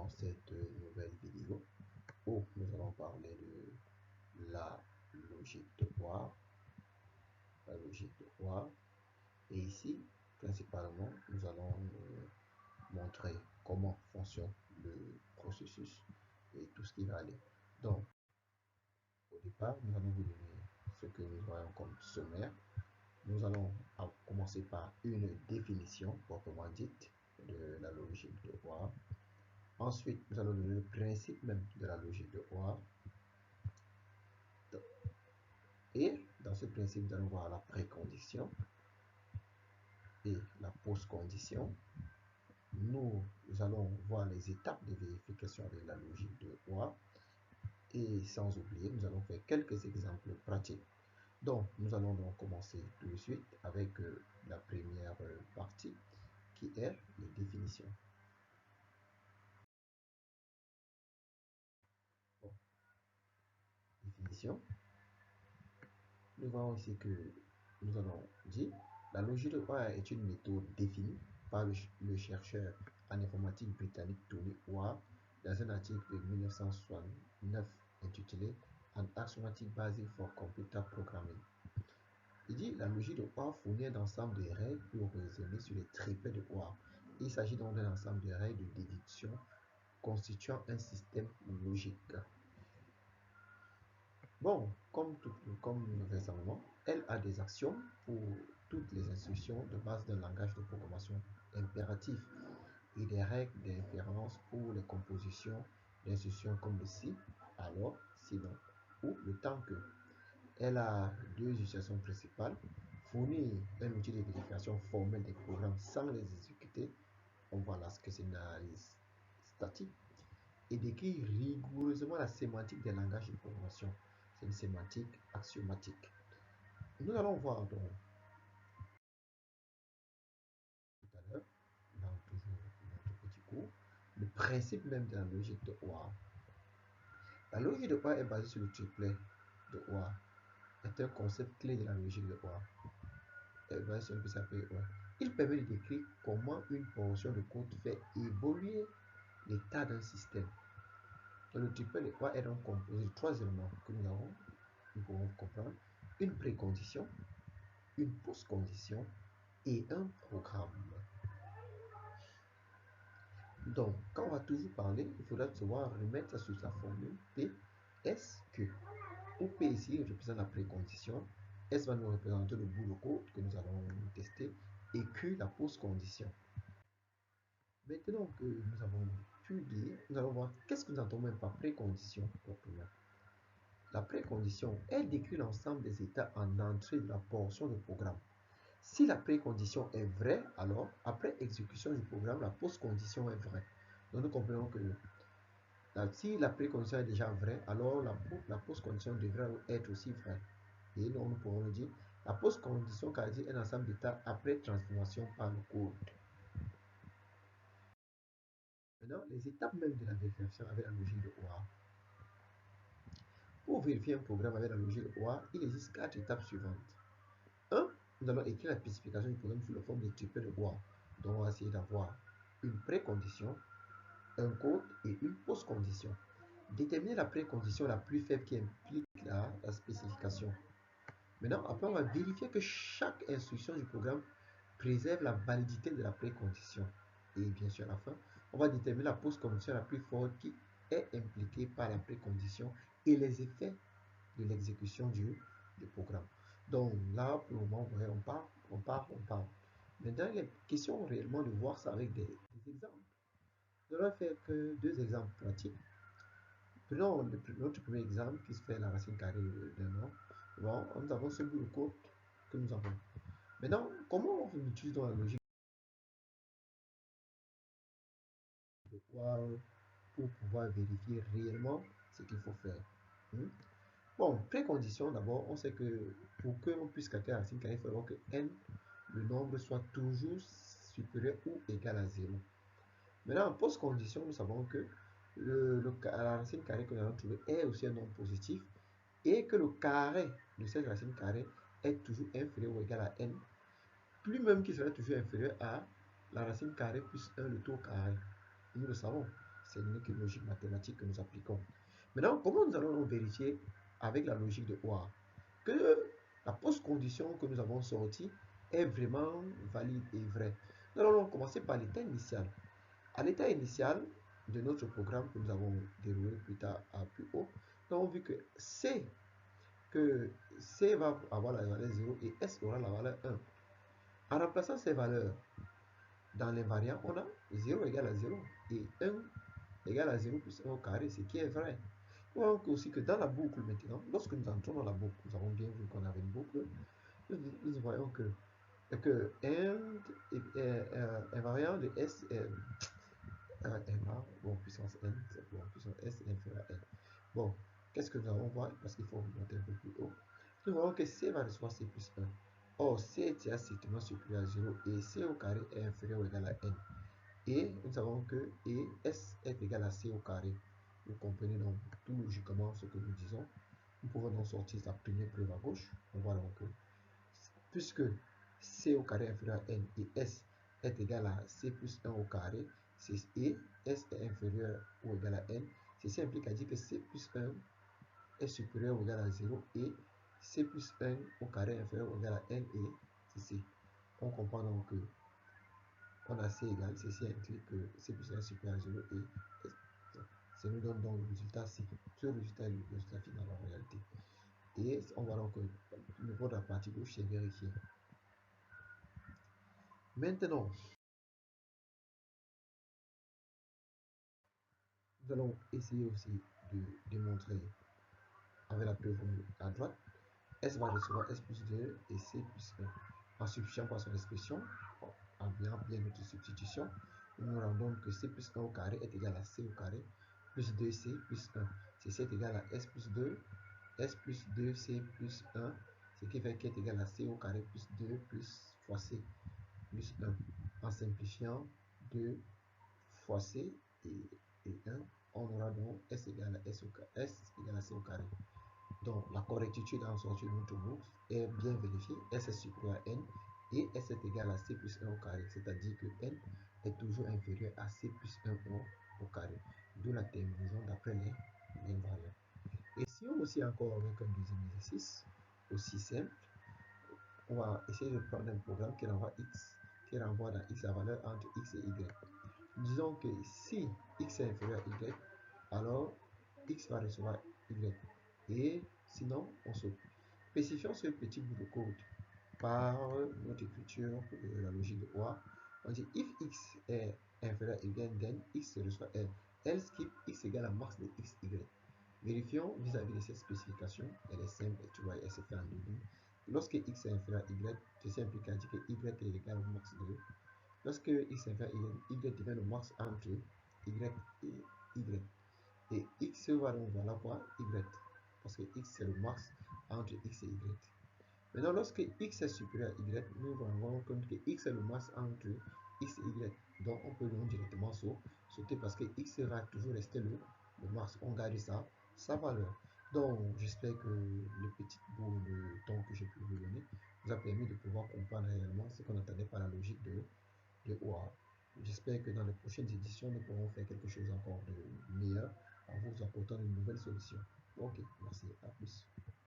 dans cette nouvelle vidéo où nous allons parler de la logique de Hoare. La logique de Hoare. Et ici, principalement, nous allons montrer comment fonctionne le processus et tout ce qui va aller. Donc, au départ, nous allons vous donner ce que nous voyons comme sommaire. Nous allons commencer par une définition proprement dite de la logique de Hoare. Ensuite, nous allons donner le principe même de la logique de Hoare. Et dans ce principe, nous allons voir la précondition et la post-condition. Nous allons voir les étapes de vérification avec la logique de Hoare. Et sans oublier, nous allons faire quelques exemples pratiques. Donc, nous allons donc commencer tout de suite avec la première partie qui est les définitions. Bon. Définition. Nous voyons ici que nous allons dire la logique de Hoare est une méthode définie par le chercheur en informatique britannique Tony Hoare dans un article de 1969 intitulé An Axiomatic Basis for Computer Programming. Il dit la logique de Hoare fournit un ensemble de règles pour raisonner sur les triples de Hoare. Il s'agit donc d'un ensemble de règles de déduction constituant un système logique. Bon, comme récemment, elle a des actions pour toutes les instructions de base d'un langage de programmation impératif et des règles d'inférence pour les compositions d'instructions comme le si, alors, sinon, ou le tant que. Elle a deux utilisations principales: fournir un outil de vérification formelle des programmes sans les exécuter, on voit là ce que c'est une analyse statique, et décrire rigoureusement la sémantique des langages de programmation. C'est une sémantique axiomatique. Nous allons voir donc tout à l'heure, dans toujours notre petit cours, le principe même de la logique de Hoare. La logique de Hoare est basée sur le triplet de Hoare. C'est un concept clé de la logique de Hoare. Il permet de décrire comment une portion de code fait évoluer l'état d'un système. Donc, le triplet de Hoare est donc composé de trois éléments que nous pouvons comprendre: une précondition, une post-condition et un programme. Donc, quand on va toujours parler, il faudra savoir remettre ça sur sa formule P, S, Q. Où P ici représente la précondition, S va nous représenter le bout de code que nous allons tester, et Q la post-condition. Maintenant que nous avons pu dire, nous allons voir qu'est-ce que nous entendons même par précondition proprement. La précondition, elle décrit l'ensemble des états en entrée de la portion du programme. Si la précondition est vraie, alors après exécution du programme, la post-condition est vraie. Donc nous comprenons que si la précondition est déjà vraie, alors la post-condition devrait être aussi vraie. Et donc nous pouvons le dire, la post-condition caractérise un ensemble d'états après transformation par le code. Maintenant, les étapes même de la vérification avec la logique de Hoare. Pour vérifier un programme avec la logique de Hoare, il existe 4 étapes suivantes. 1. Nous allons écrire la spécification du programme sous la forme de triplet de Hoare. Donc on va essayer d'avoir une précondition, un code et une post-condition. Déterminer la précondition la plus faible qui implique la spécification. Maintenant, après, on va vérifier que chaque instruction du programme préserve la validité de la précondition. Et bien sûr, à la fin, on va déterminer la post-condition la plus forte qui est impliquée par la précondition et les effets de l'exécution du programme. Donc là, pour le moment, on parle. Maintenant, il est question réellement de voir ça avec des exemples. Nous allons faire que deux exemples pratiques. Prenons notre premier exemple qui se fait la racine carrée d'un nom. Bon, nous avons ce bout de code que nous avons. Maintenant, comment on utilise dans la logique de Hoare pour pouvoir vérifier réellement ce qu'il faut faire? Bon, précondition, d'abord, on sait que pour que l'on puisse calculer la racine carrée, il faut que n, le nombre, soit toujours supérieur ou égal à 0. Maintenant, en post-condition, nous savons que la racine carrée que nous allons trouver est aussi un nombre positif et que le carré de cette racine carrée est toujours inférieur ou égal à n, plus même qu'il serait toujours inférieur à la racine carrée plus 1, le taux carré. Nous le savons. c'est une logique mathématique que nous appliquons. Maintenant, comment nous allons vérifier avec la logique de OR que la post-condition que nous avons sortie est vraiment valide et vraie? Nous allons commencer par l'état initial. À l'état initial de notre programme que nous avons déroulé plus tard à plus haut, nous avons vu que C va avoir la valeur 0 et S aura la valeur 1. En remplaçant ces valeurs dans les variants, on a 0 égale à 0 et 1 égale à 0 plus 1 au carré, ce qui est vrai. Nous voyons aussi que dans la boucle maintenant, lorsque nous entrons dans la boucle, nous avons bien vu qu'on avait une boucle, nous voyons que invariant de S est bon, puissance n, c'est bon, puissance S est inférieur à n. Bon, qu'est-ce que nous allons voir? Parce qu'il faut monter un peu plus haut. Nous voyons que C va recevoir C plus 1. Or, C est strictement supérieur à 0 et C au carré est inférieur ou égal à n. Et nous savons que S est égal à C au carré. Vous comprenez donc tout logiquement ce que nous disons. Nous pouvons donc sortir la première preuve à gauche. On voit donc que puisque C au carré est inférieur à n et S est égal à C plus 1 au carré, et S est inférieur ou égal à n, ceci implique à dire que C plus 1 est supérieur ou égal à 0 et C plus 1 au carré est inférieur ou égal à n et ceci. On comprend donc que on a C égale, ceci implique que C plus 1 est supérieur à 0 et ça nous donne donc le résultat C. Ce résultat est le résultat final en réalité. Et on voit donc que le niveau de la partie gauche est vérifié. Maintenant, nous allons essayer aussi de démontrer avec la preuve à droite, S va recevoir S plus 2 et C plus 1. En substituant par son expression, en bien notre substitution, nous rendons que C plus 1 au carré est égal à C au carré plus 2C plus 1. Ceci est égal à S plus 2, S plus 2C plus 1, ce qui fait qu'il est égal à C au carré plus 2 plus fois C plus 1. En simplifiant 2 fois C et 1, on aura donc S égale à S égale à C au carré. Donc la correctitude en sortie de notre boucle est bien vérifiée. S est supérieur à N et S est égal à C plus 1 au carré. C'est-à-dire que N est toujours inférieur à C plus 1 au carré. D'où la terminaison d'après les invariants. Et si on aussi encore avec un deuxième exercice, aussi simple, on va essayer de prendre un programme qui renvoie dans X la valeur entre X et Y. Disons que si X est inférieur à Y, alors X va recevoir Y. Et sinon, on saute. Spécifions ce petit bout de code par notre écriture de la logique de OR. On dit if X est inférieur à Y, then X reçoit L. Else keep X égale à max de XY. Vérifions vis-à-vis de cette spécification. Elle est simple et tu vois, elle se fait en début. Lorsque X est inférieur à Y, ceci implique à dire que Y est égal au max de. Lorsque X est inférieur à Y devient le max entre Y et Y. Et X va donc voilà quoi? Y. Parce que X c'est le max entre X et Y. Maintenant, lorsque X est supérieur à Y, nous allons voir compte que X est le max entre X et Y. Donc, on peut donc directement sauter parce que X sera toujours resté le max. On garde sa valeur. Donc, j'espère que le petit bout de temps que j'ai pu vous donner vous a permis de pouvoir comprendre réellement ce qu'on attendait par la logique de OR. J'espère que dans les prochaines éditions, nous pourrons faire quelque chose encore de meilleur en vous apportant de nouvelles solutions. Ok, merci, à plus.